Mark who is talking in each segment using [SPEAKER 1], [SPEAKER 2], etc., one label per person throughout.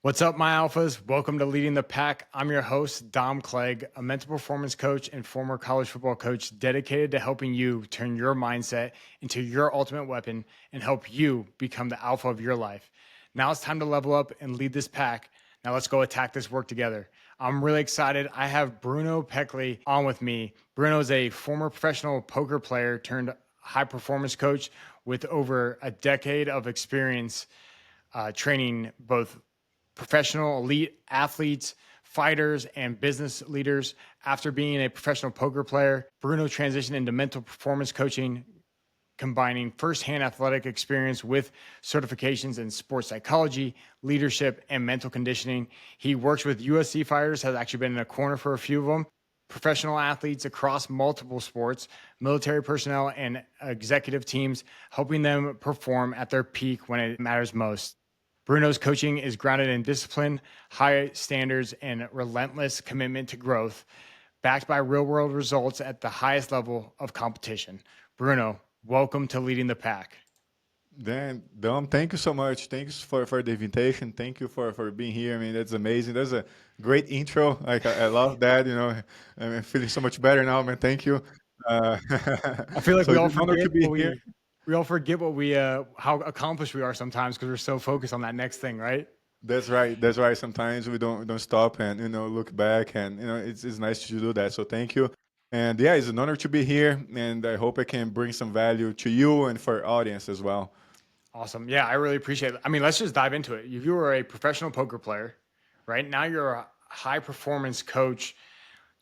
[SPEAKER 1] What's up, my alphas? Welcome to Leading the Pack. I'm your host, Dom Clegg, a mental performance coach and former college football coach dedicated to helping you turn your mindset into your ultimate weapon and help you become the alpha of your life. Now it's time to level up and lead this pack. Now let's go attack this work together. I'm really excited. I have Bruno Pecly on with me. Bruno is a former professional poker player turned high performance coach with over a decade of experience training both professional elite athletes, fighters, and business leaders. After being a professional poker player, Bruno transitioned into mental performance coaching, combining firsthand athletic experience with certifications in sports psychology, leadership, and mental conditioning. He works with UFC fighters, has actually been in a corner for a few of them, professional athletes across multiple sports, military personnel, and executive teams, helping them perform at their peak when it matters most. Bruno's coaching is grounded in discipline, high standards, and relentless commitment to growth, backed by real-world results at the highest level of competition. Bruno, welcome to Leading the Pack.
[SPEAKER 2] Dan, Dom, thank you so much. Thanks for the invitation. Thank you for being here. I mean, that's amazing. That's a great intro. Like I love that. I'm feeling so much better now, man. Thank you. Uh,
[SPEAKER 1] I feel like
[SPEAKER 2] so
[SPEAKER 1] we
[SPEAKER 2] it's
[SPEAKER 1] all
[SPEAKER 2] an honor
[SPEAKER 1] forget
[SPEAKER 2] to be
[SPEAKER 1] what
[SPEAKER 2] here.
[SPEAKER 1] we all forget what we how accomplished we are sometimes because we're so focused on that next thing, right?
[SPEAKER 2] That's right. That's right. Sometimes we don't stop and look back, and it's nice to do that. So thank you. And yeah, it's an honor to be here, and I hope I can bring some value to you and for our audience as well.
[SPEAKER 1] Awesome. Yeah, I really appreciate it. I mean, let's just dive into it. If you were a professional poker player, right? Now you're a high performance coach.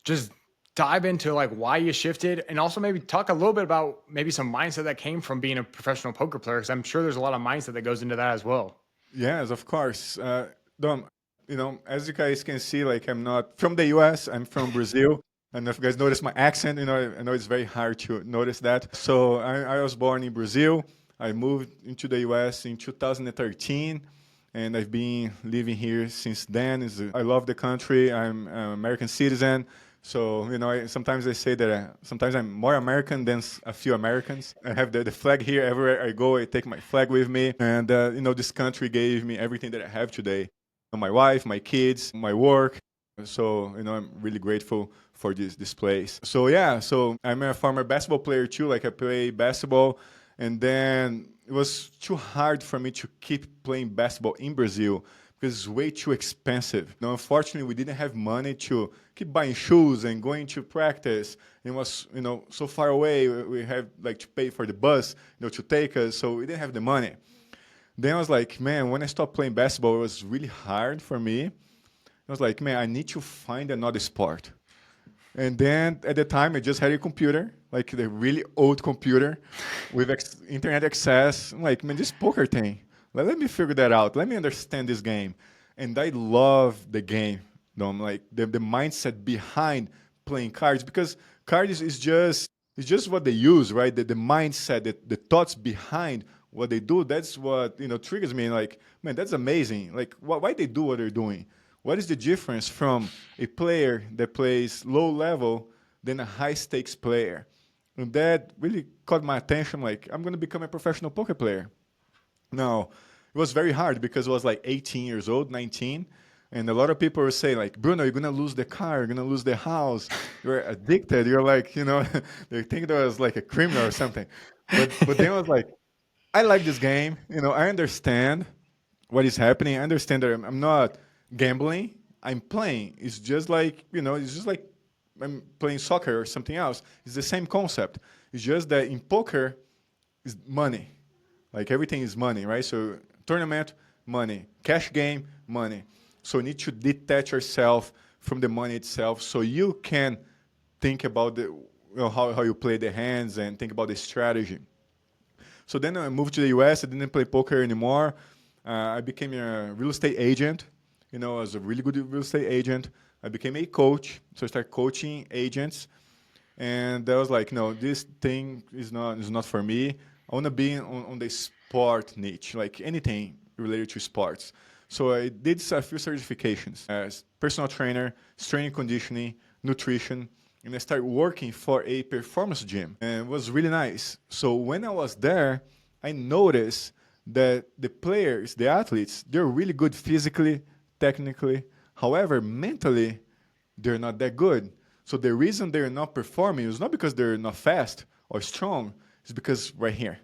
[SPEAKER 1] Just dive into like why you shifted and also maybe talk a little bit about maybe some mindset that came from being a professional poker player because I'm sure there's a lot of mindset that goes into that as well.
[SPEAKER 2] Yes, of course. Dom, as you guys can see, like I'm not from the US, I'm from Brazil. And if you guys notice my accent, I know it's very hard to notice that. So I was born in Brazil. I moved into the US in 2013, and I've been living here since then. I love the country. I'm an American citizen. So, sometimes I say that sometimes I'm more American than a few Americans. I have the flag here everywhere I go. I take my flag with me. And, this country gave me everything that I have today. My wife, my kids, my work. So, I'm really grateful for this place. So, yeah, so I'm a former basketball player too. Like I play basketball. And then it was too hard for me to keep playing basketball in Brazil because it's way too expensive. Unfortunately, we didn't have money to keep buying shoes and going to practice. It was, so far away. We had like to pay for the bus, to take us. So we didn't have the money. Then I was like, man, when I stopped playing basketball, it was really hard for me. I was like, man, I need to find another sport. And then at the time, I just had a computer, like the really old computer with internet access. I'm like, man, this poker thing, let me figure that out. Let me understand this game. And I love the game. I'm like the mindset behind playing cards because cards is just what they use, right? The mindset, the thoughts behind what they do. That's what triggers me. Like, man, that's amazing. Like, why they do what they're doing? What is the difference from a player that plays low level than a high stakes player? And that really caught my attention. Like, I'm going to become a professional poker player. Now, it was very hard because I was like 18 years old, 19. And a lot of people were saying, like, Bruno, you're going to lose the car, you're going to lose the house, you're addicted, you're like, they think that I was like a criminal or something. But then I was like, I like this game. I understand what is happening. I understand that I'm not gambling. I'm playing. It's just like I'm playing soccer or something else. It's the same concept. It's just that in poker, it's money. Like everything is money, right? So tournament, money. Cash game, money. So you need to detach yourself from the money itself so you can think about how you play the hands and think about the strategy. So then I moved to the US. I didn't play poker anymore. I became a real estate agent. I was a really good real estate agent. I became a coach. So I started coaching agents. And I was like, no, this thing is not for me. I want to be on the sport niche, like anything related to sports. So I did a few certifications as personal trainer, strength and conditioning, nutrition, and I started working for a performance gym. And it was really nice. So when I was there, I noticed that the players, the athletes, they're really good physically, technically. However, mentally, they're not that good. So the reason they're not performing is not because they're not fast or strong, it's because right here.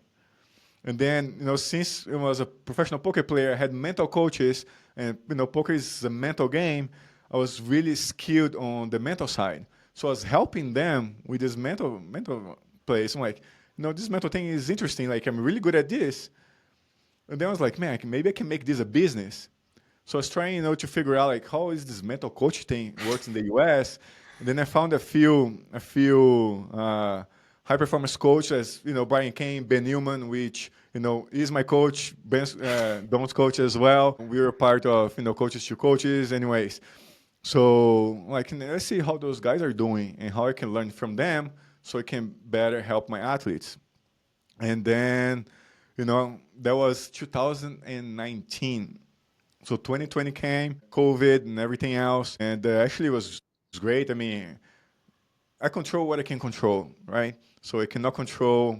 [SPEAKER 2] And then, since I was a professional poker player, I had mental coaches, and poker is a mental game. I was really skilled on the mental side, so I was helping them with this mental place. I'm like, this mental thing is interesting. Like, I'm really good at this. And then I was like, man, maybe I can make this a business. So I was trying, to figure out like how is this mental coach thing works in the U.S. And then I found a few high performance coaches, Brian Kane, Ben Newman, which is my coach, Dom's coach as well. We were part of coaches to coaches, anyways. So like let's see how those guys are doing and how I can learn from them, so I can better help my athletes. And then, that was 2019. So 2020 came, COVID and everything else, and actually it was great. I mean, I control what I can control, right? So I cannot control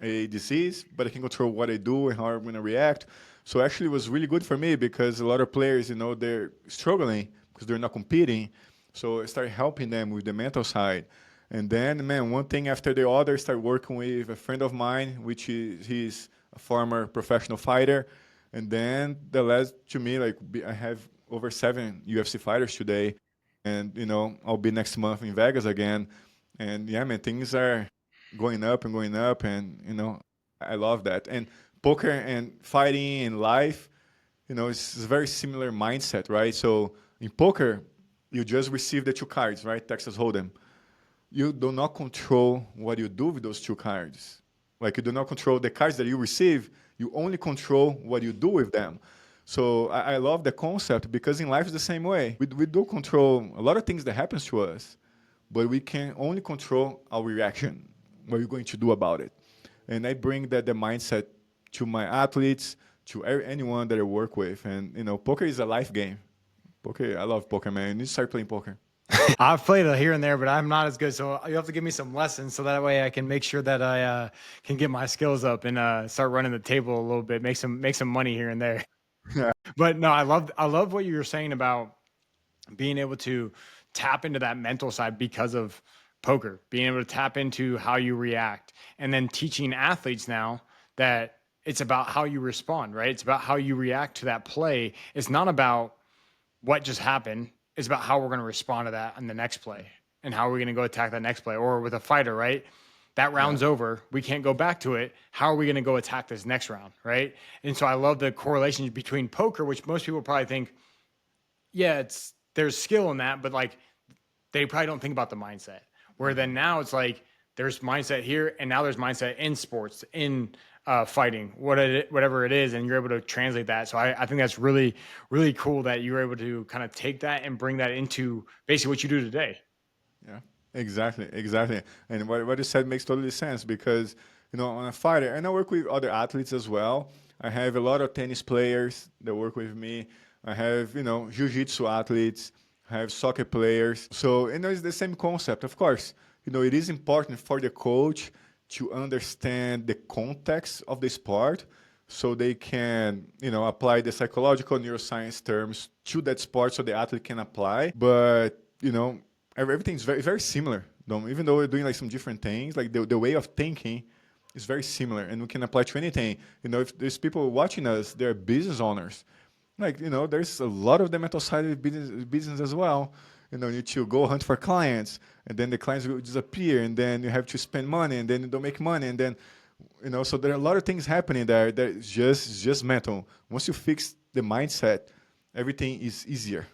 [SPEAKER 2] a disease, but I can control what I do and how I'm going to react. So actually it was really good for me because a lot of players, they're struggling because they're not competing. So I started helping them with the mental side. And then, man, one thing after the other, I started working with a friend of mine, which he's a former professional fighter. And then that led to me, like, I have over 7 UFC fighters today. And, I'll be next month in Vegas again. And yeah, man, things are going up and going up. And, I love that. And poker and fighting and life, it's a very similar mindset, right? So in poker, you just receive the 2 cards, right? Texas Hold'em. You do not control what you do with those 2 cards. Like, you do not control the cards that you receive. You only control what you do with them. So I love the concept because in life it's the same way. We do control a lot of things that happens to us, but we can only control our reaction, what we're going to do about it. And I bring the mindset to my athletes, to anyone that I work with. And, poker is a life game. Poker, I love poker, man. You need to start playing poker.
[SPEAKER 1] I've played it here and there, but I'm not as good. So you have to give me some lessons so that way I can make sure that I can get my skills up and start running the table a little bit, make some money here and there. But no, I love what you were saying about being able to tap into that mental side because of poker, being able to tap into how you react, and then teaching athletes now that it's about how you respond, right? It's about how you react to that play. It's not about what just happened. It's about how we're going to respond to that on the next play and how we're going to go attack that next play. Or with a fighter, right? That round's over. We can't go back to it. How are we going to go attack this next round, right? And so I love the correlation between poker, which most people probably think, yeah, there's skill in that, but like they probably don't think about the mindset. Where then now it's like there's mindset here, and now there's mindset in sports, in fighting, whatever it is, and you're able to translate that. So I think that's really, really cool that you're able to kind of take that and bring that into basically what you do today.
[SPEAKER 2] Yeah, exactly, exactly. And what you said makes totally sense because, on a fighter, and I work with other athletes as well. I have a lot of tennis players that work with me. I have, jiu-jitsu athletes. I have soccer players. So, it's the same concept. Of course, it is important for the coach to understand the context of the sport so they can, apply the psychological neuroscience terms to that sport so the athlete can apply. But, everything's very, very similar. Even though we're doing like some different things, like the way of thinking is very similar and we can apply to anything. If there's people watching us, they're business owners. Like, there's a lot of the mental side of business as well. You need to go hunt for clients, and then the clients will disappear, and then you have to spend money, and then you don't make money, and then, so there are a lot of things happening there that is just mental. Once you fix the mindset, everything is easier.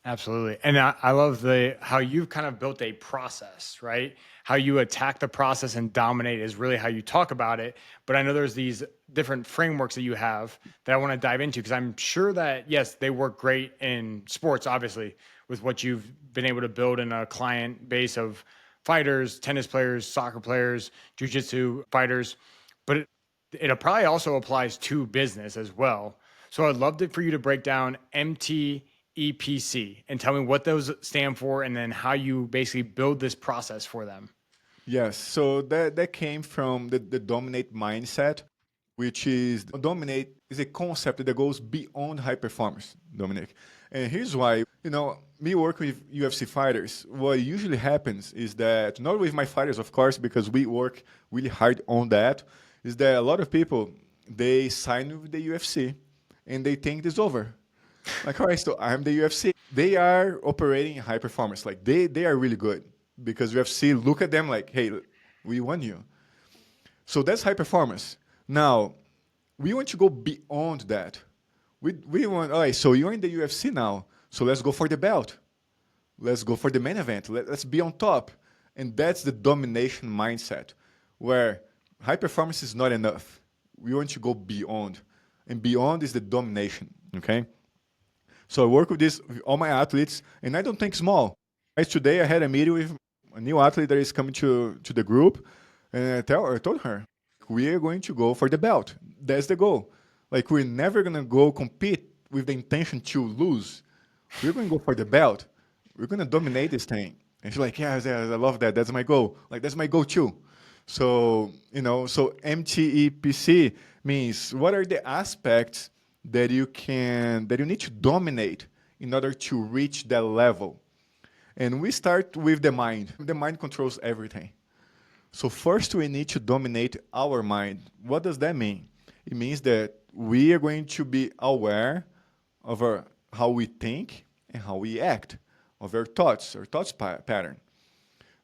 [SPEAKER 1] Absolutely. And I love how you've kind of built a process, right? How you attack the process and dominate is really how you talk about it. But I know there's these different frameworks that you have that I want to dive into because I'm sure that, yes, they work great in sports, obviously, with what you've been able to build in a client base of fighters, tennis players, soccer players, jujitsu fighters. But it probably also applies to business as well. So I'd love for you to break down EPC and tell me what those stand for and then how you basically build this process for them.
[SPEAKER 2] Yes, so that came from the dominate mindset, which is dominate is a concept that goes beyond high performance, Dominic. And here's why. Me working with UFC fighters, what usually happens is that, not with my fighters, of course, because we work really hard on that, is that a lot of people, they sign with the UFC and they think it's over. Like, all right, so I'm the UFC. They are operating high performance. Like, they are really good because UFC look at them like, hey, we won you. So that's high performance. Now, we want to go beyond that. We want, all right, so you're in the UFC now, so let's go for the belt. Let's go for the main event. Let's be on top. And that's the domination mindset, where high performance is not enough. We want to go beyond. And beyond is the domination, okay? So I work with this with all my athletes, and I don't think small. Right, today I had a meeting with a new athlete that is coming to the group, and I told her, we are going to go for the belt. That's the goal. Like, we're never going to go compete with the intention to lose. We're going to go for the belt. We're going to dominate this thing. And she's like, yes, I love that. That's my goal. Like, that's my goal too. So, so MTEPC means what are the aspects that you need to dominate in order to reach that level. And we start with the mind. The mind controls everything. So first we need to dominate our mind. What does that mean? It means that we are going to be aware of how we think and how we act, of our thoughts pattern.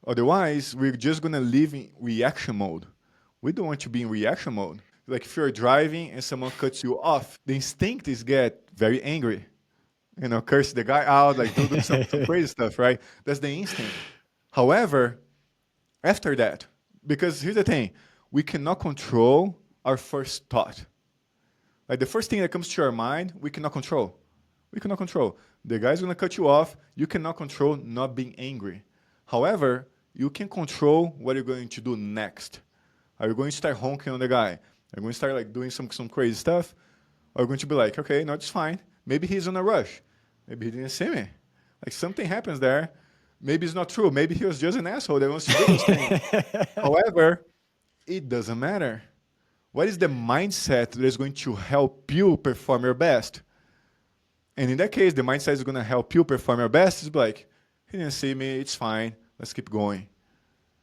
[SPEAKER 2] Otherwise, we're just going to live in reaction mode. We don't want to be in reaction mode. Like, if you're driving and someone cuts you off, the instinct is get very angry. Curse the guy out, like do some crazy stuff, right? That's the instinct. However, after that, because here's the thing, we cannot control our first thought. Like, the first thing that comes to our mind, we cannot control. We cannot control. The guy's going to cut you off. You cannot control not being angry. However, you can control what you're going to do next. Are you going to start honking on the guy? Are you going to start like doing some crazy stuff? Or are you going to be like, okay, no, it's fine. Maybe he's on a rush. Maybe he didn't see me. Like, something happens there. Maybe it's not true. Maybe he was just an asshole that wants to do this thing. However, it doesn't matter. What is the mindset that is going to help you perform your best? And in that case, the mindset is going to help you perform your best. It's like, he didn't see me. It's fine. Let's keep going.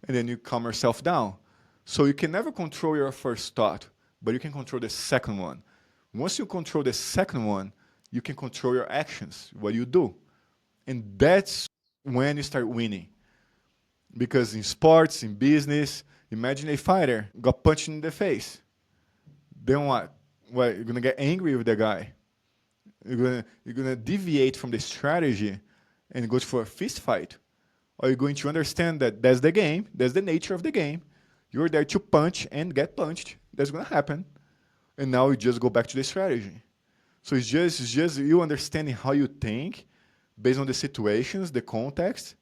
[SPEAKER 2] And then you calm yourself down. So you can never control your first thought, but you can control the second one. Once you control the second one, you can control your actions, what you do. And that's when you start winning. Because in sports, in business, imagine a fighter got punched in the face. Then what? What, you're going to get angry with the guy. You're gonna deviate from the strategy and go for a fist fight. Or you're going to understand that that's the game, that's the nature of the game. You're there to punch and get punched. That's going to happen. And now you just go back to the strategy. So it's just you understanding how you think based on the situations, the context,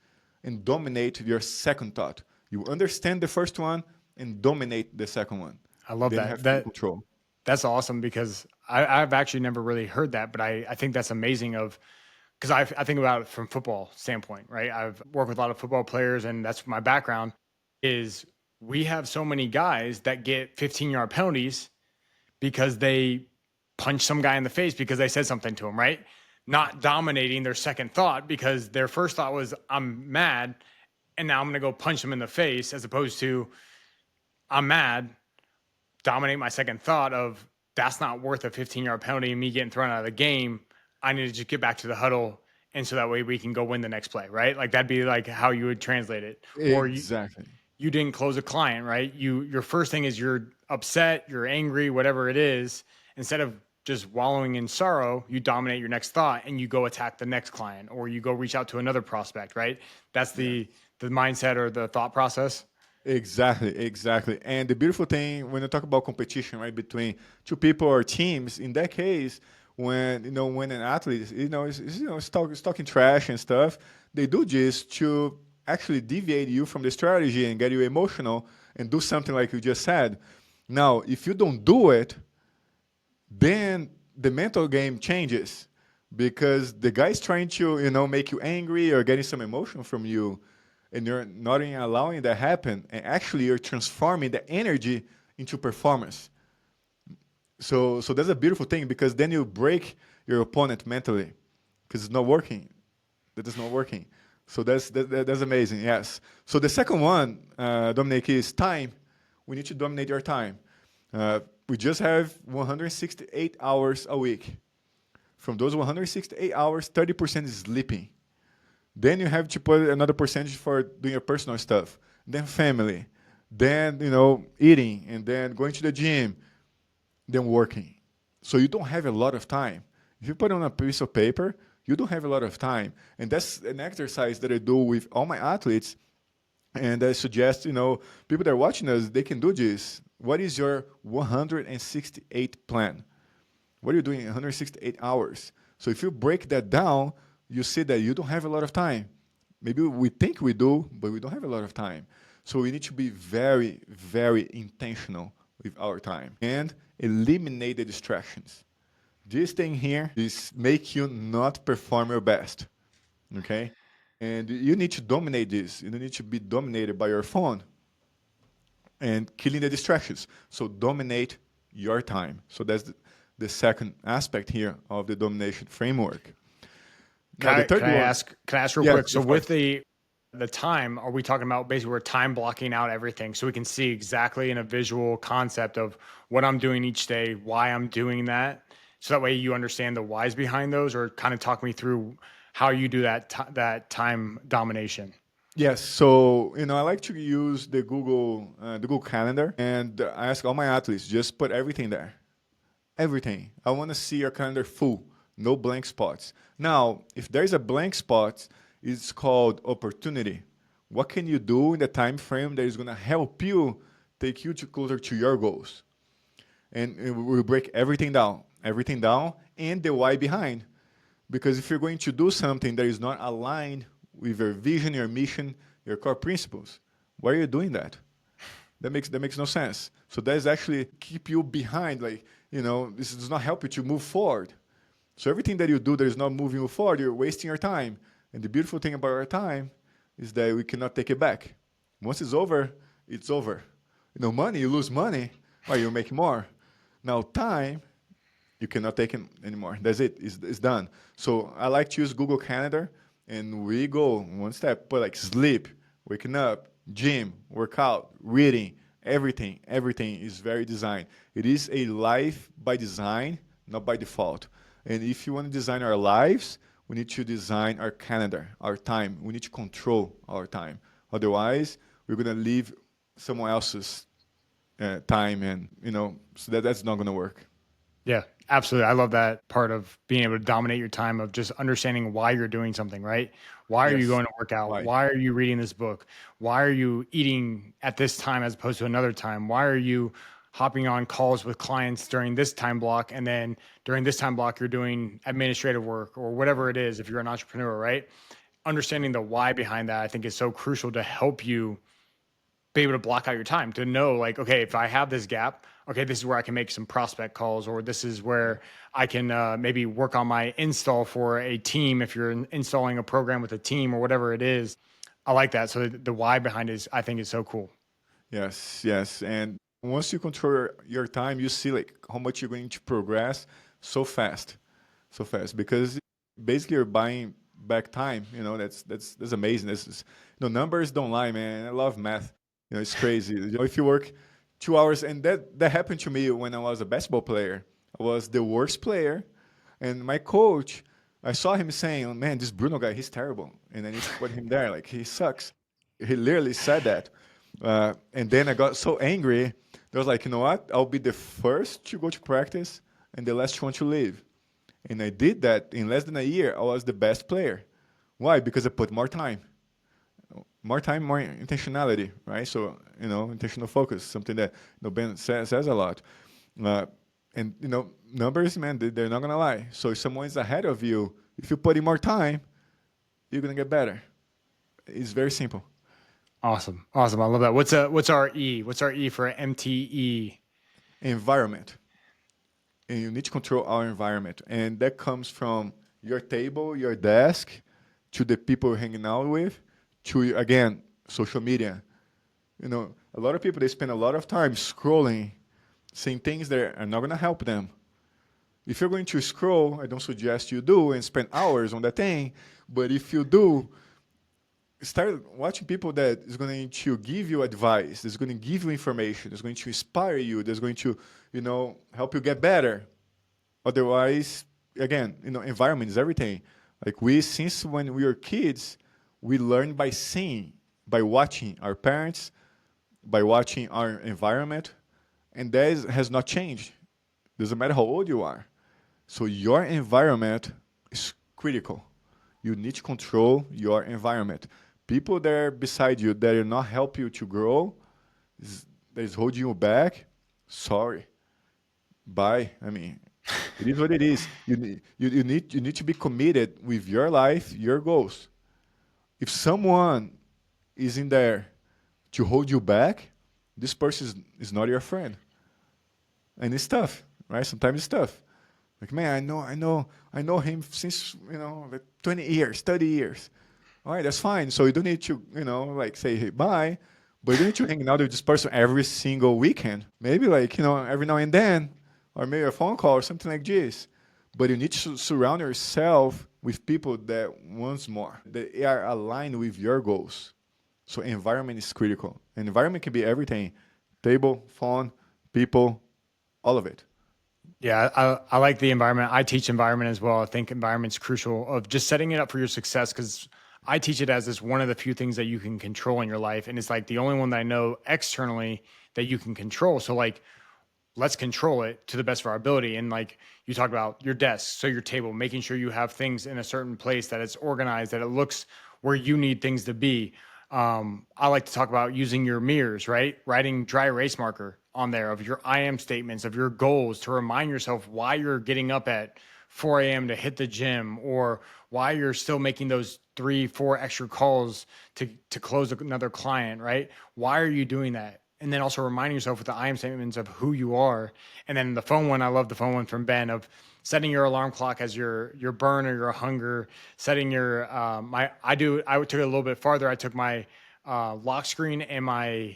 [SPEAKER 2] and dominate your second thought. You understand the first one and dominate the second one.
[SPEAKER 1] I love
[SPEAKER 2] then
[SPEAKER 1] that.
[SPEAKER 2] You have full control.
[SPEAKER 1] That's awesome because I've actually never really heard that, but I think that's amazing because I think about it from football standpoint, right? I've worked with a lot of football players and that's my background is we have so many guys that get 15-yard penalties because they punch some guy in the face because they said something to him, right? Not dominating their second thought because their first thought was, I'm mad, and now I'm going to go punch him in the face, as opposed to, I'm mad, dominate my second thought of, that's not worth a 15-yard penalty and me getting thrown out of the game. I need to just get back to the huddle, and so that way we can go win the next play, right? Like, that'd be like how you would translate it.
[SPEAKER 2] Exactly.
[SPEAKER 1] Or you didn't close a client, right? Your first thing is you're upset, you're angry, whatever it is. Instead of just wallowing in sorrow, you dominate your next thought and you go attack the next client, or you go reach out to another prospect, right? That's the mindset or the thought process.
[SPEAKER 2] Exactly. And the beautiful thing when you talk about competition, right, between two people or teams, in that case, when an athlete is talking trash and stuff, they do this to actually deviate you from the strategy and get you emotional and do something like you just said. Now, if you don't do it, then the mental game changes because the guy's trying to make you angry or getting some emotion from you, and you're not even allowing that happen, and actually you're transforming the energy into performance. So that's a beautiful thing because then you break your opponent mentally because it's not working. That is not working. So that's amazing. Yes. So the second one, Dominic, is time. We need to dominate your time. We just have 168 hours a week. From those 168 hours, 30% is sleeping. Then you have to put another percentage for doing your personal stuff. Then family. Then, eating. And then going to the gym. Then working. So you don't have a lot of time. If you put it on a piece of paper, you don't have a lot of time. And that's an exercise that I do with all my athletes. And I suggest, people that are watching us, they can do this. What is your 168 plan? What are you doing in 168 hours? So if you break that down, you see that you don't have a lot of time. Maybe we think we do, but we don't have a lot of time. So we need to be very, very intentional with our time and eliminate the distractions. This thing here is make you not perform your best, okay? And you need to dominate this. You don't need to be dominated by your phone and killing the distractions. So dominate your time. So that's the second aspect here of the domination framework. Now the third
[SPEAKER 1] Can I
[SPEAKER 2] one,
[SPEAKER 1] ask? Can I ask real
[SPEAKER 2] yes,
[SPEAKER 1] quick? So
[SPEAKER 2] of
[SPEAKER 1] with
[SPEAKER 2] course.
[SPEAKER 1] the time, are we talking about basically we're time blocking out everything so we can see exactly in a visual concept of what I'm doing each day, why I'm doing that, so that way you understand the whys behind those, or kind of talk me through how you do that time domination.
[SPEAKER 2] Yes, so I like to use the Google Calendar, and I ask all my athletes just put everything there, everything. I want to see your calendar full, no blank spots. Now, if there's a blank spot, it's called opportunity. What can you do in the time frame that is going to help you take you to closer to your goals? And we break everything down, and the why behind. Because if you're going to do something that is not aligned with your vision, your mission, your core principles, why are you doing that? That makes no sense. So that is actually keep you behind. Like this does not help you to move forward. So everything that you do that is not moving you forward, you're wasting your time. And the beautiful thing about our time is that we cannot take it back. Once it's over, it's over. Money, you lose money, or you make more. Now time, you cannot take it anymore. That's it. It's done. So I like to use Google Calendar, and we go one step. But like sleep, waking up, gym, workout, reading, everything is very designed. It is a life by design, not by default. And if you want to design our lives, we need to design our calendar, our time. We need to control our time. Otherwise, we're gonna leave someone else's time, and so that's not gonna work.
[SPEAKER 1] Yeah, absolutely. I love that part of being able to dominate your time, of just understanding why you're doing something, right? Why are you
[SPEAKER 2] Yes.
[SPEAKER 1] going to work out?
[SPEAKER 2] Why?
[SPEAKER 1] Why are you reading this book? Why are you eating at this time as opposed to another time? Why are you hopping on calls with clients during this time block, and then during this time block you're doing administrative work or whatever it is if you're an entrepreneur, right? Understanding the why behind that I think is so crucial to help you be able to block out your time, to know like, okay, if I have this gap, okay, this is where I can make some prospect calls, or this is
[SPEAKER 2] Yeah.
[SPEAKER 1] where I can maybe work on my install for a team if you're installing a program with a team or whatever it is. I like that. So the why behind it is, I think, is so cool.
[SPEAKER 2] Yes, yes. And once you control your time, you see like how much you're going to progress so fast, so fast. Because basically you're buying back time. That's amazing. Numbers don't lie, man. I love math. It's crazy. If you work 2 hours, and that happened to me when I was a basketball player. I was the worst player, and my coach, I saw him saying, "Oh, man, this Bruno guy, he's terrible, and I need to put him there. Like he sucks." He literally said that. And then I got so angry. I was like, you know what? I'll be the first to go to practice and the last one to leave. And I did that in less than a year. I was the best player. Why? Because I put more time, more intentionality, right? So intentional focus, something that Ben says a lot. Uh, and numbers, man, they're not gonna lie. So if someone is ahead of you, if you put in more time, you're gonna get better. It's very simple.
[SPEAKER 1] Awesome. Awesome. I love that. What's our E? What's our E for MTE?
[SPEAKER 2] Environment. And you need to control our environment. And that comes from your table, your desk, to the people you're hanging out with, to, again, social media. A lot of people, they spend a lot of time scrolling saying things that are not going to help them. If you're going to scroll, I don't suggest you do and spend hours on that thing. But if you do, start watching people that is going to give you advice, that's going to give you information, that's going to inspire you, that's going to, help you get better. Otherwise, again, environment is everything. Like since when we were kids, we learn by seeing, by watching our parents, by watching our environment, and has not changed. Doesn't matter how old you are. So your environment is critical. You need to control your environment. People that are beside you that will not help you to grow, that is holding you back, sorry. Bye. I mean, it is what it is. You need to be committed with your life, your goals. If someone is in there to hold you back, this person is not your friend. And it's tough, right? Sometimes it's tough. Like, man, I know him since, like 20 years, 30 years. All right, that's fine. So you don't need to, like say hey, bye, but you don't need to hang out with this person every single weekend. Maybe like, every now and then, or maybe a phone call or something like this. But you need to surround yourself with people that wants more, that are aligned with your goals. So environment is critical. And environment can be everything: table, phone, people, all of it.
[SPEAKER 1] Yeah, I like the environment. I teach environment as well. I think environment's crucial of just setting it up for your success because I teach it as this one of the few things that you can control in your life. And it's like the only one that I know externally that you can control. So like let's control it to the best of our ability. And like you talk about your desk, so your table, making sure you have things in a certain place, that it's organized, that it looks where you need things to be. I like to talk about using your mirrors, right? Writing dry erase marker on there of your I am statements, of your goals to remind yourself why you're getting up at 4 a.m. to hit the gym, or why you're still making those 3, 4 extra calls to close another client, right? Why are you doing that? And then also reminding yourself with the I am statements of who you are. And then the phone one, I love the phone one from Ben of setting your alarm clock as your burn or your hunger, setting your I took it a little bit farther. I took my lock screen and my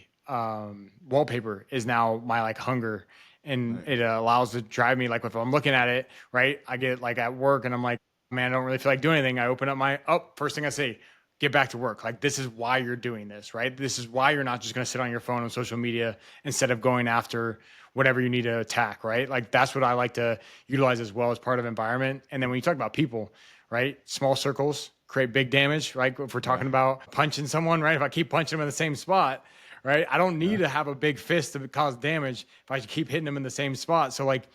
[SPEAKER 1] wallpaper is now my like hunger, and
[SPEAKER 2] Right.
[SPEAKER 1] it allows to drive me like if I'm looking at it, right? I get like at work and I'm like, man, I don't really feel like doing anything. I open up my first thing I say, get back to work. Like this is why you're doing this, right? This is why you're not just going to sit on your phone on social media instead of going after whatever you need to attack, right? Like that's what I like to utilize as well as part of environment. And then when you talk about people, right? Small circles create big damage, right? If we're
[SPEAKER 2] Yeah.
[SPEAKER 1] talking about punching someone, right? If I keep punching them in the same spot, right? I don't need
[SPEAKER 2] Yeah.
[SPEAKER 1] to have a big fist to cause damage if I keep hitting them in the same spot. So like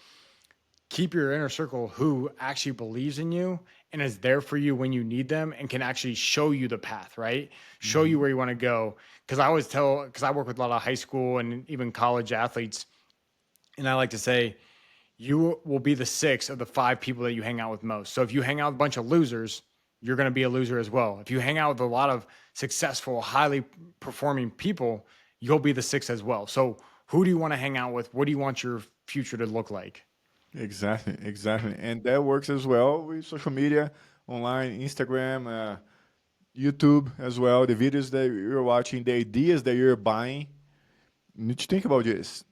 [SPEAKER 1] keep your inner circle who actually believes in you and is there for you when you need them and can actually show you the path, right? Show you
[SPEAKER 2] Hmm.
[SPEAKER 1] where you want to go. Because I always tell, because I work with a lot of high school and even college athletes, and I like to say, you will be the 6 of the 5 people that you hang out with most. So if you hang out with a bunch of losers, you're going to be a loser as well. If you hang out with a lot of successful, highly performing people, you'll be the 6 as well. So who do you want to hang out with? What do you want your future to look like?
[SPEAKER 2] Exactly, exactly. And that works as well with social media, online, Instagram, YouTube as well. The videos that you're watching, the ideas that you're buying. You need to think about this.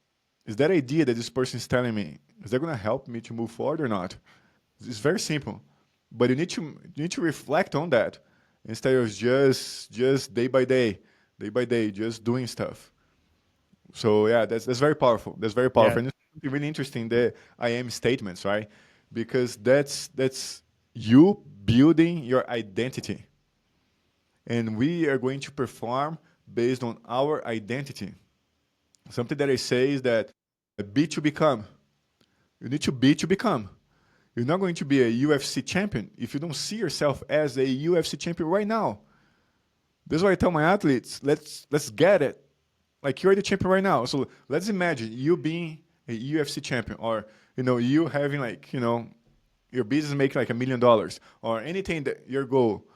[SPEAKER 2] Is that idea that this person is telling me, is that going to help me to move forward or not? It's very simple. But you need to reflect on that instead of just day by day, just doing stuff. So yeah, that's very powerful. That's very
[SPEAKER 1] Yeah.
[SPEAKER 2] powerful. And it's something really interesting, the I am statements, right? Because that's you building your identity. And we are going to perform based on our identity. Something that I say is that be to become. You need to be to become. You're not going to be a UFC champion if you don't see yourself as a UFC champion right now. That's why I tell my athletes, let's get it. Like you're the champion right now. So let's imagine you being a UFC champion, or you having like your business making like $1 million, or anything that your goal.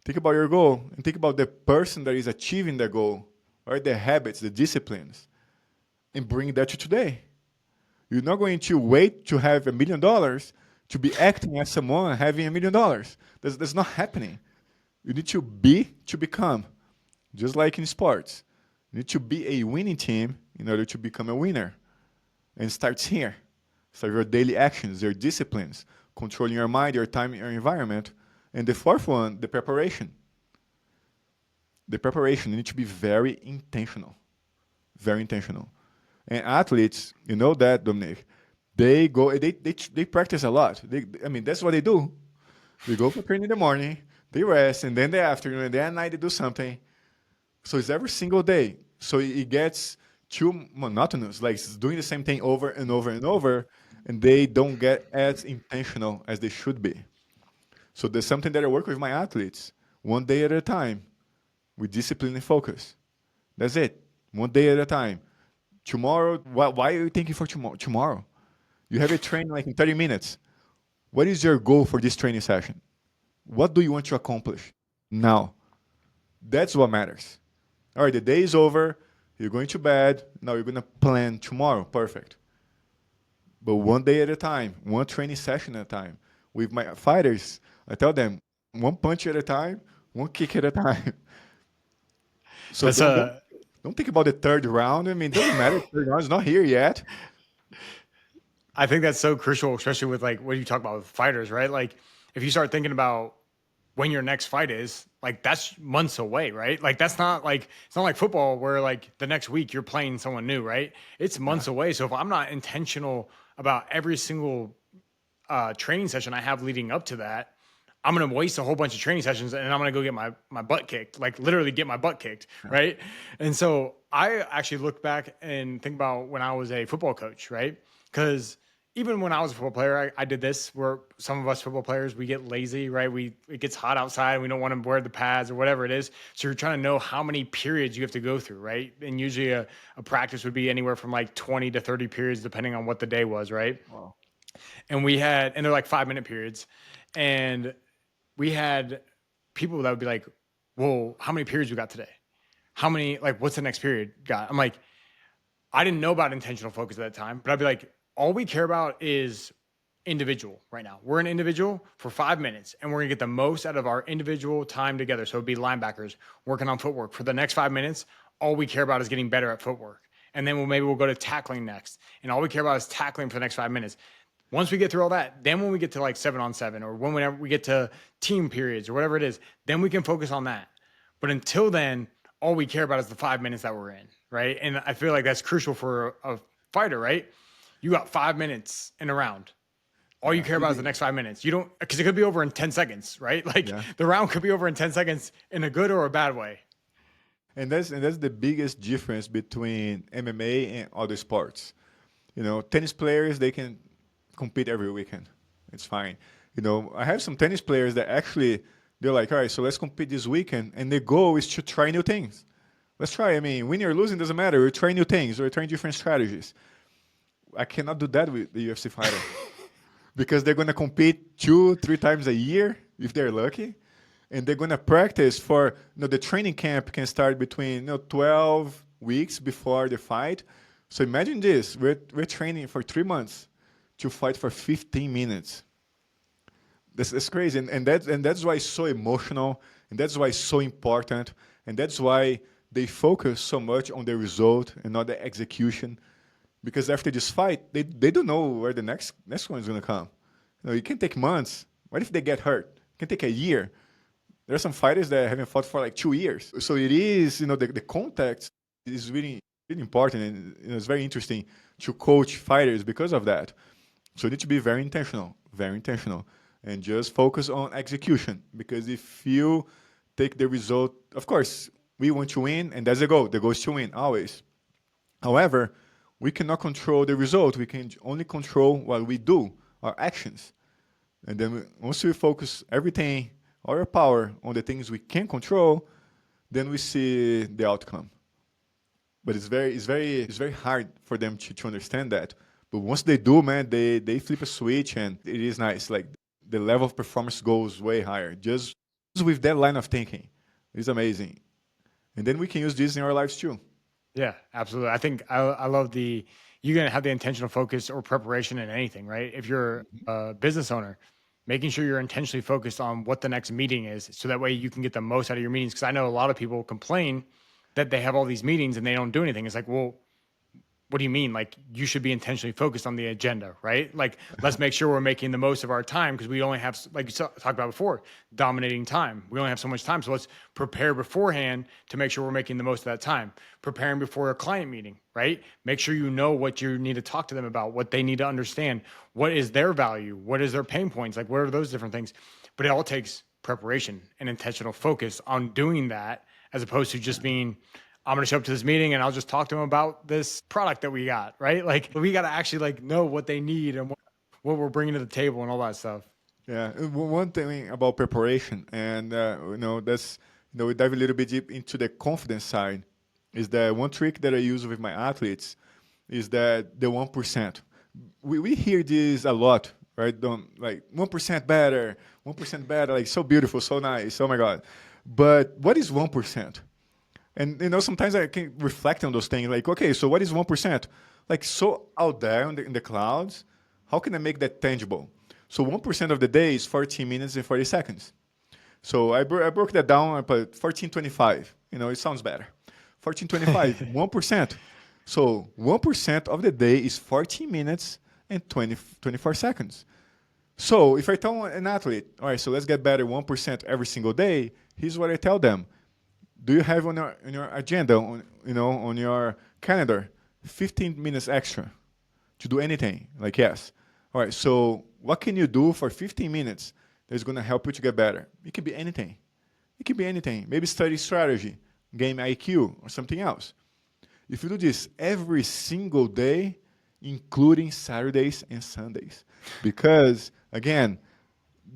[SPEAKER 2] Think about your goal and think about the person that is achieving the goal, right? The habits, the disciplines, and bring that to today. You're not going to wait to have $1 million to be acting as someone having $1 million. That's not happening. You need to be to become, just like in sports. You need to be a winning team in order to become a winner. And it starts here. So your daily actions, your disciplines, controlling your mind, your time, your environment. And the fourth one, the preparation. The preparation, you need to be very intentional. Very intentional. And athletes, you know that, Dominic, they practice a lot. I mean, that's what they do. They go for training in the morning, they rest, and then the afternoon, and then at night they do something. So it's every single day. So it gets too monotonous, like it's doing the same thing over and over and over, and they don't get as intentional as they should be. So there's something that I work with my athletes, one day at a time, with discipline and focus. That's it. One day at a time. Tomorrow, why are you thinking for tomorrow? You have a training like in 30 minutes. What is your goal for this training session? What do you want to accomplish now? That's what matters. All right, the day is over. You're going to bed. Now you're going to plan tomorrow. Perfect. But one day at a time, one training session at a time. With my fighters, I tell them one punch at a time, one kick at a time. So
[SPEAKER 1] That's
[SPEAKER 2] don't think about the third round. I mean, it doesn't matter. The third round is not here yet.
[SPEAKER 1] I think that's so crucial, especially with like what you talk about with fighters, right? Like if you start thinking about when your next fight is, like that's months away, right? Like that's not like it's not like football where like the next week you're playing someone new, right? It's months away. So if I'm not intentional about every single training session I have leading up to that, I'm going to waste a whole bunch of training sessions and I'm going to go get my butt kicked, like literally get my butt kicked. Right. And so I actually look back and think about when I was a football coach, right? Because even when I was a football player, I did this where some of us football players, we get lazy, right? It gets hot outside. And we don't want to wear the pads or whatever it is. So you're trying to know how many periods you have to go through, right? And usually a practice would be anywhere from like 20 to 30 periods, depending on what the day was, right?
[SPEAKER 2] Wow.
[SPEAKER 1] And they're like 5-minute periods. And we had people that would be like, well, how many periods we got today? How many, like, what's the next period got? I'm like, I didn't know about intentional focus at that time, but I'd be like, all we care about is individual right now. We're an individual for 5 minutes and we're gonna get the most out of our individual time together. So it'd be linebackers working on footwork for the next 5 minutes. All we care about is getting better at footwork. And then maybe we'll go to tackling next. And all we care about is tackling for the next 5 minutes. Once we get through all that, then when we get to like 7-on-7 or whenever we get to team periods or whatever it is, then we can focus on that. But until then, all we care about is the 5 minutes that we're in, right? And I feel like that's crucial for a fighter, right? You got 5 minutes in a round. All you care about is the next 5 minutes. You don't, because it could be over in 10 seconds, right? Like the round could be over in 10 seconds in a good or a bad way.
[SPEAKER 2] And that's the biggest difference between MMA and other sports. You know, tennis players, they can compete every weekend. It's fine. You know, I have some tennis players that actually, they're like, all right, so let's compete this weekend. And the goal is to try new things. Let's try. I mean, winning or losing doesn't matter. We're trying new things. We're trying different strategies. I cannot do that with the UFC fighter because they're going to compete 2-3 times a year if they're lucky. And they're going to practice for, the training camp can start between, 12 weeks before the fight. So imagine this. We're training for 3 months to fight for 15 minutes. That's crazy. And that's why it's so emotional. And that's why it's so important. And that's why they focus so much on the result and not the execution. Because after this fight, they don't know where the next one is going to come. It can take months. What if they get hurt? It can take a year. There are some fighters that haven't fought for like 2 years. So it is, the context is really, really important. And it's very interesting to coach fighters because of that. So you need to be very intentional, and just focus on execution. Because if you take the result, of course, we want to win, and that's the goal. The goal is to win, always. However, we cannot control the result. We can only control what we do, our actions. And then once we focus everything, all our power on the things we can control, then we see the outcome. But it's very hard for them to understand that. But once they do, man, they flip a switch, and it is nice. Like the level of performance goes way higher just with that line of thinking. It's amazing. And then we can use this in our lives too.
[SPEAKER 1] Yeah, absolutely. I think I love you're going to have the intentional focus or preparation in anything, right? If you're a business owner, making sure you're intentionally focused on what the next meeting is so that way you can get the most out of your meetings. Because I know a lot of people complain that they have all these meetings and they don't do anything. It's like, well, what do you mean? Like, you should be intentionally focused on the agenda, right? Like, let's make sure we're making the most of our time, because we only have, like you talked about before, dominating time. We only have so much time. So let's prepare beforehand to make sure we're making the most of that time. Preparing before a client meeting, right? Make sure you know what you need to talk to them about, what they need to understand, what is their value, what is their pain points, like what are those different things. But it all takes preparation and intentional focus on doing that, as opposed to just being, I'm going to show up to this meeting and I'll just talk to them about this product that we got, right? Like, we got to actually like know what they need and what we're bringing to the table and all that stuff.
[SPEAKER 2] Yeah, one thing about preparation, and that's we dive a little bit deep into the confidence side. Is that one trick that I use with my athletes? Is that the 1%? We hear this a lot, right? Don't like 1% better, 1% better, like so beautiful, so nice. Oh my God! But what is 1%? And sometimes I can reflect on those things. Like, okay, so what is 1%? Like, so out there in the clouds, how can I make that tangible? So 1% of the day is 14 minutes and 40 seconds. So I broke that down. I put 1425. It sounds better. 1425, 1%. So 1% of the day is 14 minutes and 24 seconds. So if I tell an athlete, all right, so let's get better 1% every single day, here's what I tell them. Do you have on your agenda, on your calendar, 15 minutes extra to do anything? Like, yes. All right, so what can you do for 15 minutes that's going to help you to get better? It can be anything. It can be anything. Maybe study strategy, game IQ, or something else. If you do this every single day, including Saturdays and Sundays, because, again,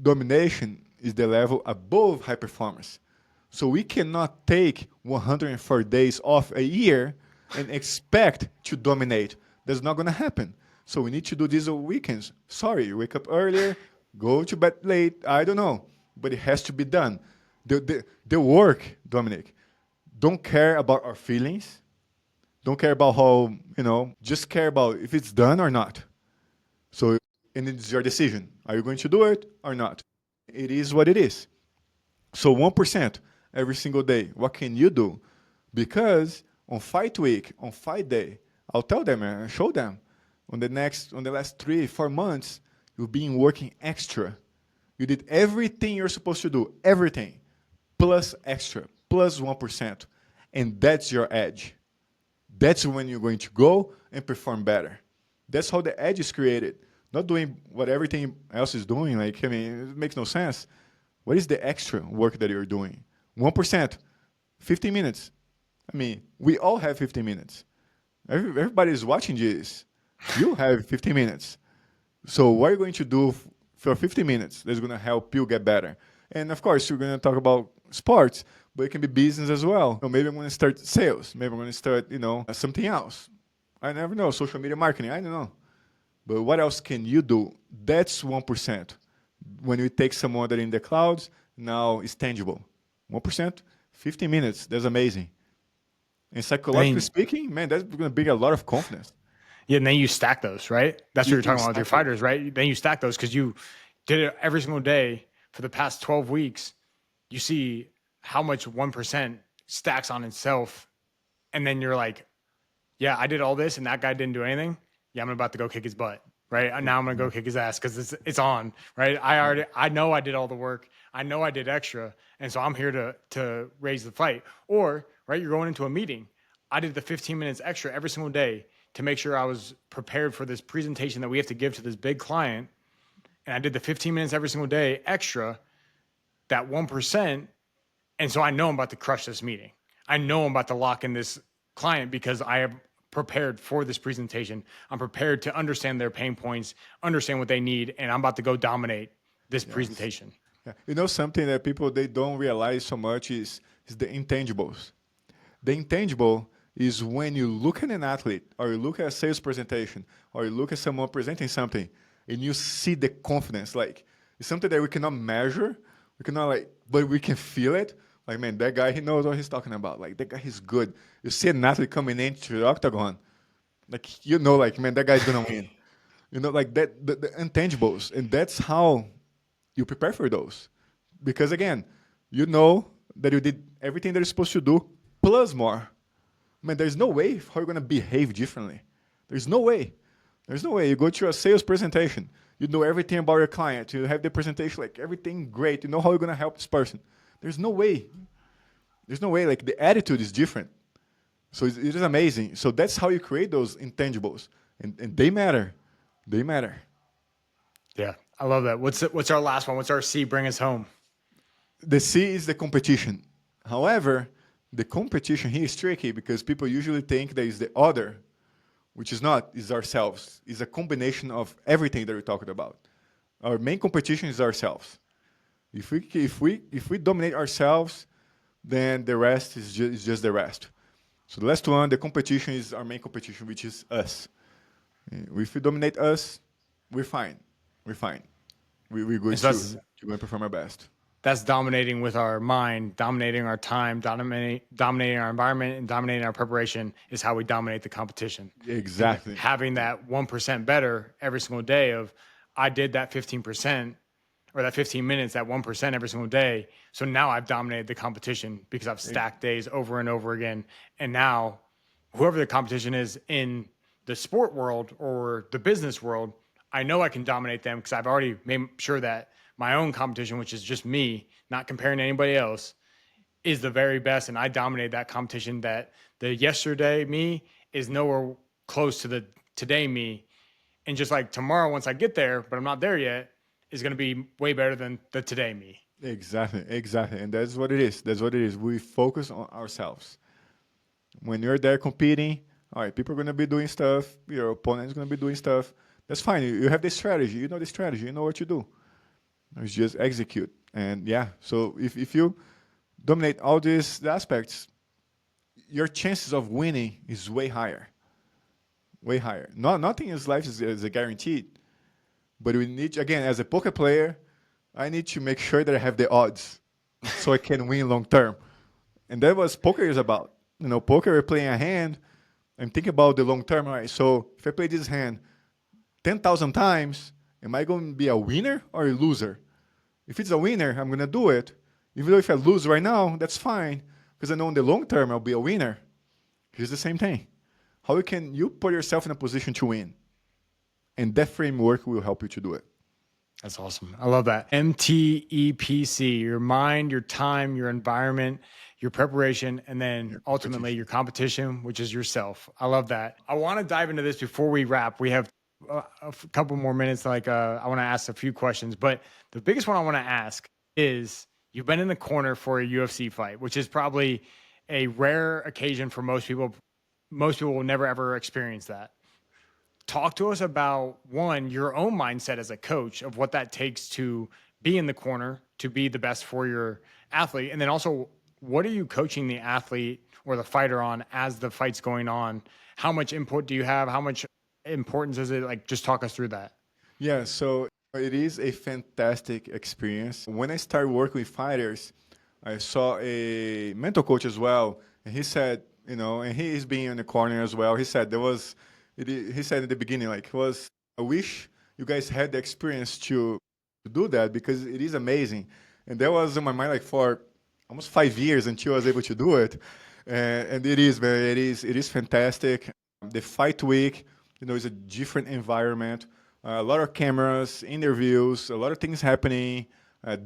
[SPEAKER 2] domination is the level above high performance. So we cannot take 104 days off a year and expect to dominate. That's not going to happen. So we need to do these on weekends. Sorry, you wake up earlier, go to bed late, I don't know. But it has to be done. The work, Dominic, don't care about our feelings. Don't care about how, just care about if it's done or not. So, and it's your decision. Are you going to do it or not? It is what it is. So 1% every single day. What can you do? Because on fight week, on fight day, I'll tell them and show them on the last 3-4 months, you've been working extra. You did everything you're supposed to do, everything, plus extra, plus 1%. And that's your edge. That's when you're going to go and perform better. That's how the edge is created. Not doing what everything else is doing. Like, it makes no sense. What is the extra work that you're doing? 1%, 15 minutes. We all have 15 minutes. Everybody is watching this. You have 15 minutes. So what are you going to do for 15 minutes that's going to help you get better? And of course, we're going to talk about sports, but it can be business as well. Maybe I'm going to start sales. Maybe I'm going to start, something else. I never know. Social media marketing. I don't know. But what else can you do? That's 1%. When you take someone that in the clouds, now it's tangible. 1%, 15 minutes. That's amazing. And psychologically speaking, man, that's going to bring a lot of confidence.
[SPEAKER 1] Yeah, and then you stack those, right? That's what you're talking about with your fighters, right? Then you stack those because you did it every single day for the past 12 weeks. You see how much 1% stacks on itself. And then you're like, yeah, I did all this and that guy didn't do anything. Yeah, I'm about to go kick his butt, right? Now I'm going to go kick his ass because it's on, right? I know I did all the work. I know I did extra. And so I'm here to raise the fight. Or, right, you're going into a meeting. I did the 15 minutes extra every single day to make sure I was prepared for this presentation that we have to give to this big client. And I did the 15 minutes every single day extra, that 1%. And so I know I'm about to crush this meeting. I know I'm about to lock in this client because I have prepared for this presentation. I'm prepared to understand their pain points, understand what they need, and I'm about to go dominate this presentation.
[SPEAKER 2] Yeah. Something that people, they don't realize so much is the intangibles. The intangible is when you look at an athlete, or you look at a sales presentation, or you look at someone presenting something, and you see the confidence. Like, it's something that we cannot measure, but we can feel it. Like, man, that guy, he knows what he's talking about. Like, that guy, he's good. You see an athlete coming into the octagon, like, man, that guy's gonna win. Like that, the intangibles, and that's how you prepare for those. Because again, you know that you did everything that you're supposed to do, plus more. Man, there's no way how you're gonna behave differently. There's no way. There's no way. You go to a sales presentation. You know everything about your client. You have the presentation, like everything great. You know how you're going to help this person. There's no way. There's no way. Like the attitude is different. So it is amazing. So that's how you create those intangibles. And they matter. They matter.
[SPEAKER 1] Yeah, I love that. What's our last one? What's our C? Bring us home.
[SPEAKER 2] The C is the competition. However, the competition here is tricky because people usually think there is the other, which is not, is ourselves. It's a combination of everything that we're talking about. Our main competition is ourselves. If we dominate ourselves, then the rest is just the rest. So the last one, the competition is our main competition, which is us. If we dominate us, we're fine. We're fine. We're good to go and perform our best.
[SPEAKER 1] That's dominating with our mind, dominating our time, dominating our environment, and dominating our preparation is how we dominate the competition.
[SPEAKER 2] Exactly.
[SPEAKER 1] And having that 1% better every single day of I did that 15% or that 15 minutes, that 1% every single day. So now I've dominated the competition because I've stacked days over and over again. And now whoever the competition is in the sport world or the business world, I know I can dominate them because I've already made sure that my own competition, which is just me, not comparing to anybody else, is the very best. And I dominated that competition. That the yesterday me is nowhere close to the today me. And just like tomorrow, once I get there, but I'm not there yet, is going to be way better than the today me.
[SPEAKER 2] Exactly, exactly. And that's what it is. That's what it is. We focus on ourselves. When you're there competing, all right, people are going to be doing stuff. Your opponent is going to be doing stuff. That's fine. You have the strategy. You know the strategy. You know what you do. It's just execute. And yeah, so if you dominate all these aspects, your chances of winning is way higher. Way higher. Nothing in life is a guaranteed. But we need, again, as a poker player, I need to make sure that I have the odds so I can win long term. And that was poker is about. You know, poker, we're playing a hand. I'm thinking about the long term. All right, so if I play this hand 10,000 times, am I going to be a winner or a loser? If it's a winner, I'm going to do it. Even though if I lose right now, that's fine, because I know in the long term I'll be a winner. Here's the same thing. How can you put yourself in a position to win? And that framework will help you to do it.
[SPEAKER 1] That's awesome. I love that. MTEPC, your mind, your time, your environment, your preparation, and then ultimately your competition, which is yourself. I love that. I want to dive into this before we wrap. We have a couple more minutes. I want to ask a few questions, but the biggest one I want to ask is you've been in the corner for a UFC fight, which is probably a rare occasion for most people. Most people will never, ever experience that. Talk to us about, one, your own mindset as a coach of what that takes to be in the corner, to be the best for your athlete. And then also, what are you coaching the athlete or the fighter on as the fight's going on? How much input do you have? How much importance is it? Like, just talk us through that.
[SPEAKER 2] Yeah, so it is a fantastic experience. When I started working with fighters, I saw a mental coach as well, and he said, you know, and he is being in the corner as well. He said he said in the beginning, like, I wish you guys had the experience to do that because it is amazing. And that was in my mind like for almost 5 years until I was able to do it. And it is, man, it is fantastic. The fight week, you know, is a different environment. A lot of cameras, interviews, a lot of things happening,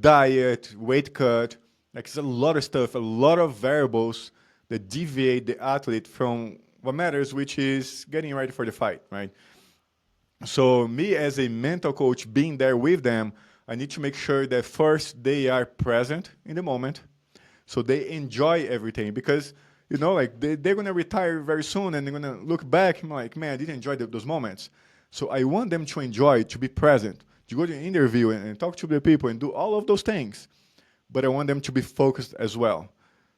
[SPEAKER 2] diet, weight cut. Like it's a lot of stuff, a lot of variables that deviate the athlete from what matters, which is getting ready for the fight, right? So me as a mental coach being there with them, I need to make sure that first they are present in the moment, so they enjoy everything because, you know, like they're going to retire very soon and they're going to look back and like, man, I didn't enjoy those moments. So I want them to enjoy, to be present, to go to an interview and talk to the people and do all of those things. But I want them to be focused as well.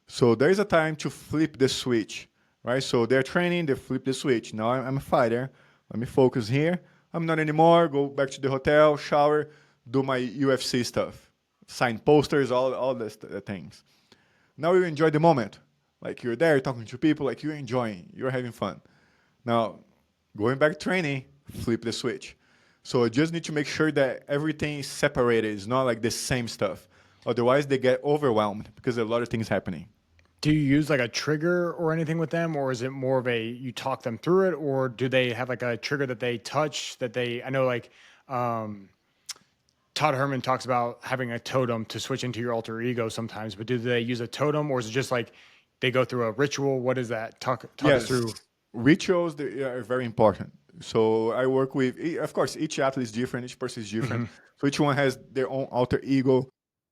[SPEAKER 2] So there is a time to flip the switch, right? So they're training, they flip the switch. Now I'm a fighter. Let me focus here. I'm not anymore. Go back to the hotel, shower, do my UFC stuff, sign posters, all the things. Now you enjoy the moment. Like you're there talking to people, like you're enjoying, you're having fun. Now, going back to training, flip the switch. So I just need to make sure that everything is separated. It's not like the same stuff. Otherwise, they get overwhelmed because there are a lot of things happening.
[SPEAKER 1] Do you use like a trigger or anything with them, or is it more of a you talk them through it, or do they have like a trigger that they touch that they? I know like um, Todd Herman talks about having a totem to switch into your alter ego sometimes, but do they use a totem, or is it just like they go through a ritual? What is that? Talk us
[SPEAKER 2] Yes,
[SPEAKER 1] through.
[SPEAKER 2] rituals they are very important. So I work with, of course, each athlete is different, each person is different.
[SPEAKER 1] Mhm.
[SPEAKER 2] So each one has their own alter ego.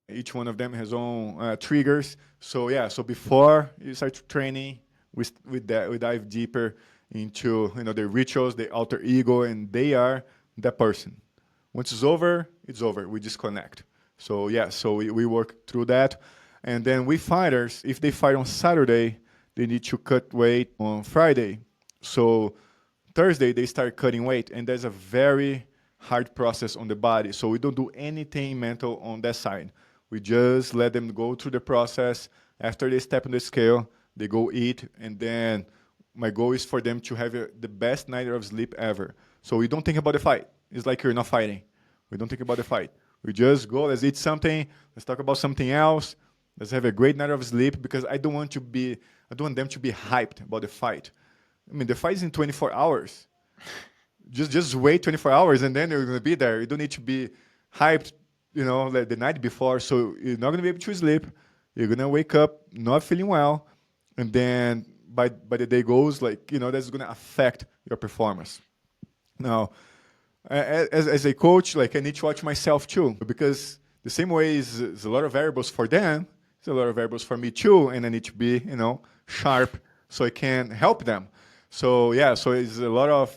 [SPEAKER 2] Each one of them has own triggers. So yeah, so before you start training, with that we dive deeper into the rituals, the alter ego, and they are that person. Once it's over, it's over. We disconnect. So yeah, so we work through that. And then with fighters, if they fight on Saturday, they need to cut weight on Friday. So Thursday they start cutting weight, and there's a very hard process on the body. So we don't do anything mental on that side. We just let them go through the process. After they step on the scale, they go eat, and then my goal is for them to have the best night of sleep ever. So we don't think about the fight. It's like you're not fighting. We don't think about the fight. We just go, let's eat something, let's talk about something else, let's have a great night of sleep because I don't want them to be hyped about the fight. I mean, the fight is in 24 hours. Just wait 24 hours and then you're going to be there. You don't need to be hyped, like the night before. So you're not going to be able to sleep. You're going to wake up not feeling well. And then by the day goes, that's going to affect your performance. Now, as a coach, like I need to watch myself too, because the same way is a lot of variables for them, it's a lot of variables for me too, and I need to be, sharp so I can help them. So yeah, so it's a lot of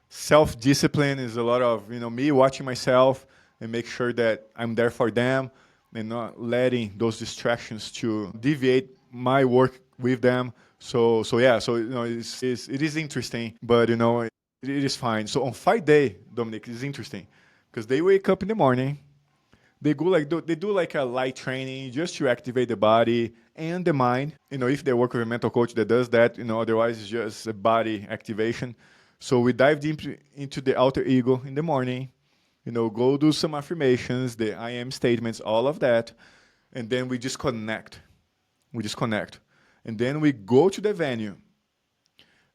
[SPEAKER 2] self-discipline, is a lot of me watching myself and make sure that I'm there for them and not letting those distractions to deviate my work with them. So yeah, so it is interesting, but it is fine. So on fight day, Dominic, it's interesting because they wake up in the morning, they go they do like a light training just to activate the body and the mind. If they work with a mental coach that does that, otherwise it's just a body activation. So we dive deep into the alter ego in the morning. Go do some affirmations, the I am statements, all of that, and then we disconnect. We disconnect, and then we go to the venue.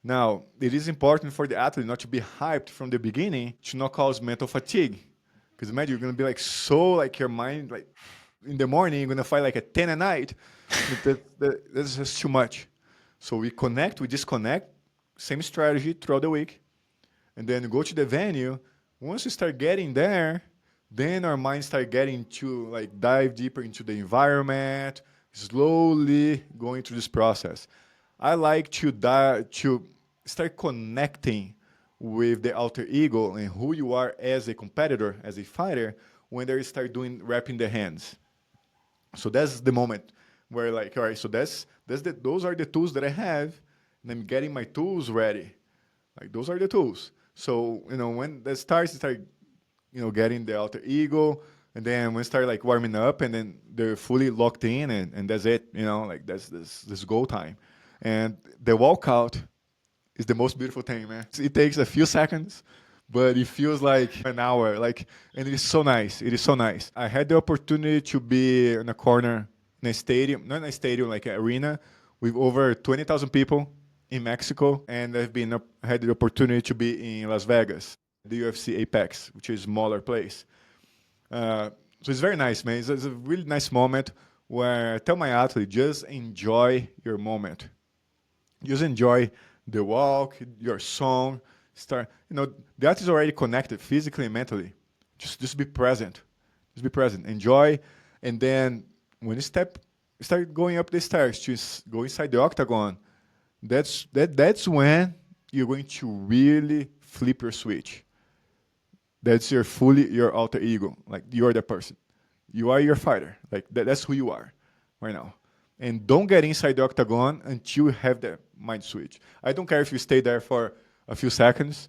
[SPEAKER 2] Now, it is important for the athlete not to be hyped from the beginning to not cause mental fatigue. Because imagine you're going to be like your mind, like in the morning, you're going to fight like at 10 at night. That's just too much. So we connect, we disconnect, same strategy throughout the week. And then go to the venue. Once we start getting there, then our minds start getting to like dive deeper into the environment, slowly going through this process. I like to start connecting with the alter ego and who you are as a competitor, as a fighter, when they start doing wrapping the hands. So that's the moment where all right, so those are the tools that I have, and I'm getting my tools ready. Like those are the tools. So when that starts, you start getting the alter ego, and then when start like warming up, and then they're fully locked in, and that's it. Like that's this go time, and the walkout is the most beautiful thing, man. It takes a few seconds, but it feels like an hour. And it is so nice. It is so nice. I had the opportunity to be in a corner in a stadium, not in a stadium, like an arena, with over 20,000 people in Mexico, and had the opportunity to be in Las Vegas, the UFC Apex, which is a smaller place. So it's very nice, man. It's a really nice moment where I tell my athlete, just enjoy your moment. Just enjoy the walk, your song. The art is already connected physically and mentally. Just be present. Just be present. Enjoy, and then when you start going up the stairs to go inside the octagon, that's when you're going to really flip your switch. That's your alter ego. Like you're the person. You are your fighter. Like that's who you are right now. And don't get inside the octagon until you have that mind switch. I don't care if you stay there for a few seconds,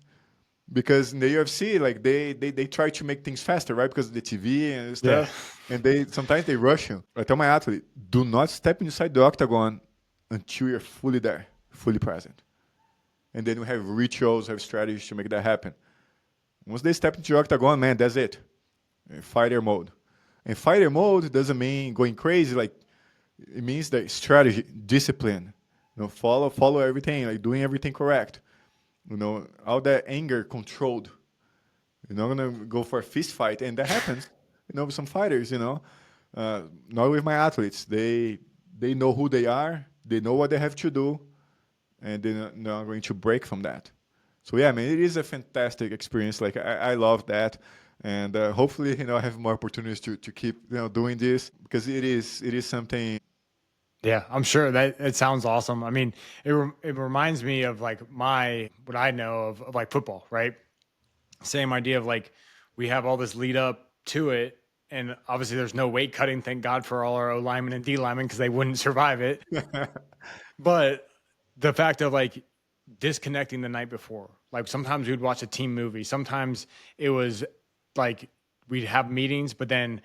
[SPEAKER 2] because in the UFC, like they try to make things faster, right? Because of the TV and
[SPEAKER 1] Yeah.
[SPEAKER 2] stuff, and they sometimes they rush you. I tell my athlete, do not step inside the octagon until you're fully there, fully present. And then we have rituals, have strategies to make that happen. Once they step into the octagon, man, that's it. Fighter mode. And fighter mode doesn't mean going crazy, like It means that strategy, discipline, follow everything, like doing everything correct. All that anger controlled. You're not gonna go for a fist fight, and that happens. With some fighters. Not with my athletes. They know who they are. They know what they have to do, and they're not going to break from that. So yeah, man, it is a fantastic experience. Like I love that, and hopefully, I have more opportunities to keep doing this because it is something.
[SPEAKER 1] Yeah, I'm sure that it sounds awesome. I mean, it reminds me of like what I know of like football, right? Same idea of like we have all this lead up to it, and obviously there's no weight cutting. Thank God for all our O linemen and D linemen because they wouldn't survive it. But the fact of like disconnecting the night before, like sometimes we'd watch a team movie. Sometimes it was like we'd have meetings, but then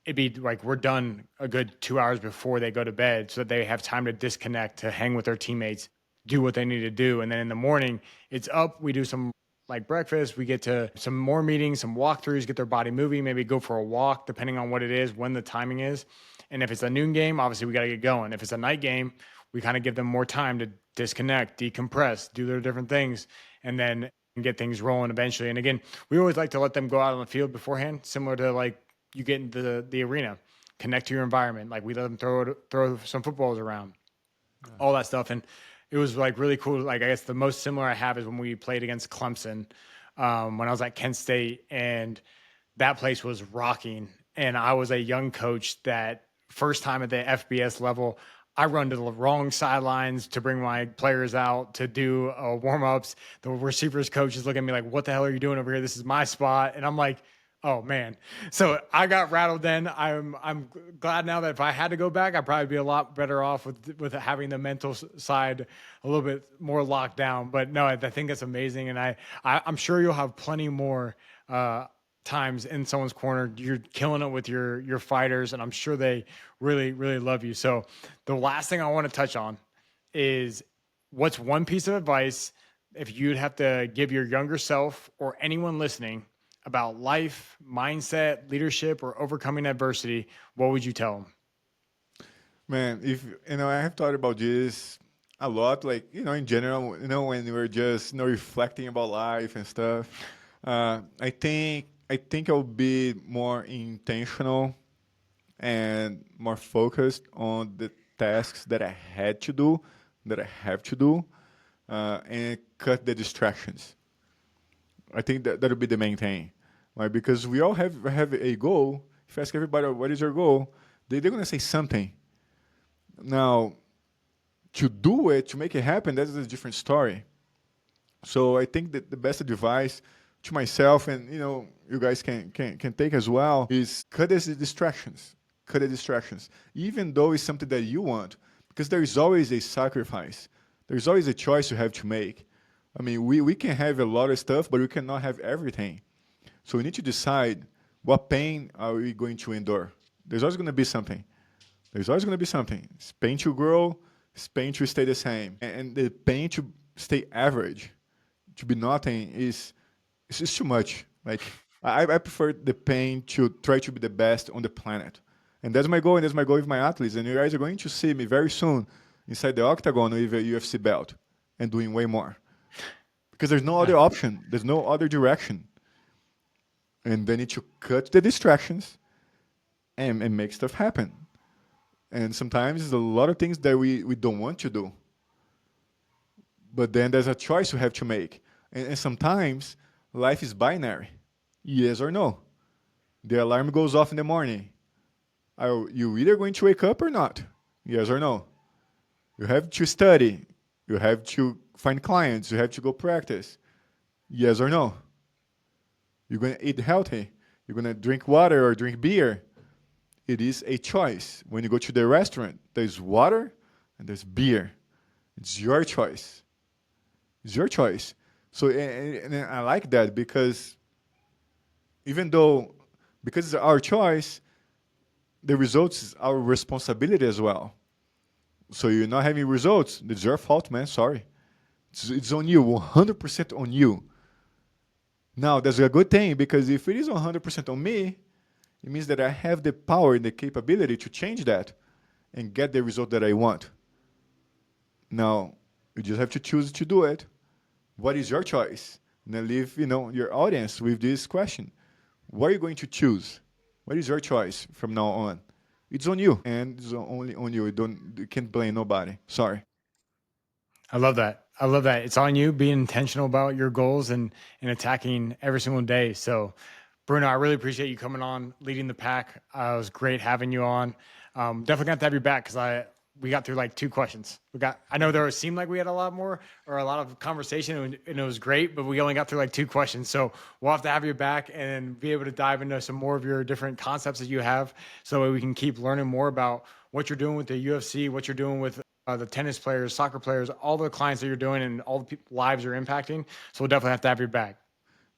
[SPEAKER 1] it'd be like we're done a good 2 hours before they go to bed so that they have time to disconnect, to hang with their teammates, do what they need to do. And then in the morning, it's up. We do some like breakfast. We get to some more meetings, some walkthroughs, get their body moving, maybe go for a walk, depending on what it is, when the timing is. And if it's a noon game, obviously we got to get going. If it's a night game, we kind of give them more time to disconnect, decompress, do their different things, and then get things rolling eventually. And again, we always like to let them go out on the field beforehand, similar to like you get into the arena, connect to your environment. Like we let them throw some footballs around, all that stuff. And it was like really cool. Like I guess the most similar I have is when we played against Clemson when I was at Kent State, and that place was rocking. And I was a young coach that first time at the FBS level, I run to the wrong sidelines to bring my players out to do warm ups. The receivers coach is looking at me like, "What the hell are you doing over here? This is my spot." And I'm like, "Oh man!" So I got rattled. Then I'm glad now that if I had to go back, I'd probably be a lot better off with having the mental side a little bit more locked down. But no, I think that's amazing, and I'm sure you'll have plenty more times in someone's corner. You're killing it with your fighters, and I'm sure they really really love you. So the last thing I want to touch on is what's one piece of advice if you'd have to give your younger self or anyone listening about life, mindset, leadership, or overcoming adversity, what would you tell them?
[SPEAKER 2] Man, if I have thought about this a lot. Like in general, when we're just reflecting about life and stuff. I think I'll be more intentional and more focused on the tasks that I had to do, that I have to do, and cut the distractions. I think that'll be the main thing, right? Because we all have a goal. If you ask everybody what is your goal, they're gonna say something. Now, to do it, to make it happen, that's a different story. So I think that the best advice to myself, and you guys can take as well, is cut the distractions. Cut the distractions, even though it's something that you want, because there is always a sacrifice. There's always a choice you have to make. I mean, we can have a lot of stuff, but we cannot have everything. So we need to decide what pain are we going to endure. There's always going to be something. There's always going to be something. It's pain to grow, it's pain to stay the same. And the pain to stay average, to be nothing, it's just too much. Like, I prefer the pain to try to be the best on the planet. And that's my goal, and that's my goal with my athletes. And you guys are going to see me very soon inside the octagon with a UFC belt and doing way more. Because there's no other option. There's no other direction. And they need to cut the distractions and make stuff happen. And sometimes there's a lot of things that we don't want to do. But then there's a choice you have to make. And sometimes life is binary. Yes or no. The alarm goes off in the morning. Are you either going to wake up or not? Yes or no. You have to study. You have to find clients. You have to go practice. Yes or no. You're going to eat healthy. You're going to drink water or drink beer. It is a choice. When you go to the restaurant, there's water and there's beer. It's your choice. It's your choice. So, and I like that because because it's our choice, the results is our responsibility as well. So you're not having results, it's your fault, man. Sorry. It's on you, 100% on you. Now, that's a good thing because if it is 100% on me, it means that I have the power and the capability to change that and get the result that I want. Now, you just have to choose to do it. What is your choice? And then leave, your audience with this question. What are you going to choose? What is your choice from now on? It's on you, and it's only on you. You can't blame nobody. Sorry.
[SPEAKER 1] I love that. I love that. It's on you being intentional about your goals and attacking every single day. So, Bruno, I really appreciate you coming on, leading the pack. It was great having you on. Definitely got to have you back because we got through like 2 questions. I know there seemed like we had a lot more or a lot of conversation and it was great, but we only got through like 2 questions. So we'll have to have you back and be able to dive into some more of your different concepts that you have so that we can keep learning more about what you're doing with the UFC, what you're doing with the tennis players, soccer players, all the clients that you're doing and all the lives you're impacting. So we'll definitely have to have you back.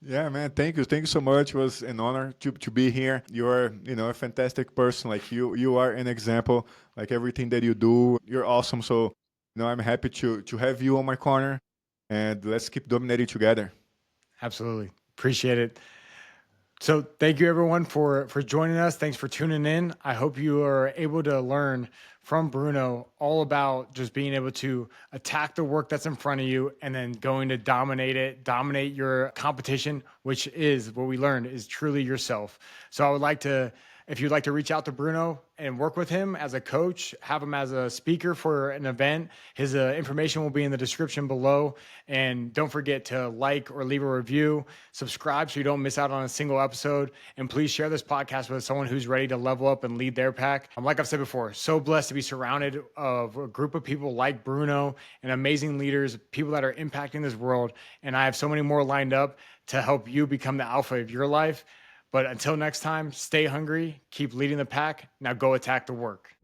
[SPEAKER 2] Yeah, man. Thank you. Thank you so much. It was an honor to be here. You're, a fantastic person. Like you are an example. Like everything that you do, you're awesome. So, I'm happy to have you on my corner, and let's keep dominating together.
[SPEAKER 1] Absolutely. Appreciate it. So thank you everyone for joining us. Thanks for tuning in. I hope you are able to learn from Bruno all about just being able to attack the work that's in front of you and then going to dominate your competition, which is what we learned is truly yourself. So I would like to, if you'd like to reach out to Bruno and work with him as a coach, have him as a speaker for an event, his information will be in the description below. And don't forget to like or leave a review, subscribe so you don't miss out on a single episode. And please share this podcast with someone who's ready to level up and lead their pack. Like I've said before, so blessed to be surrounded of a group of people like Bruno and amazing leaders, people that are impacting this world. And I have so many more lined up to help you become the alpha of your life. But until next time, stay hungry, keep leading the pack. Now go attack the work.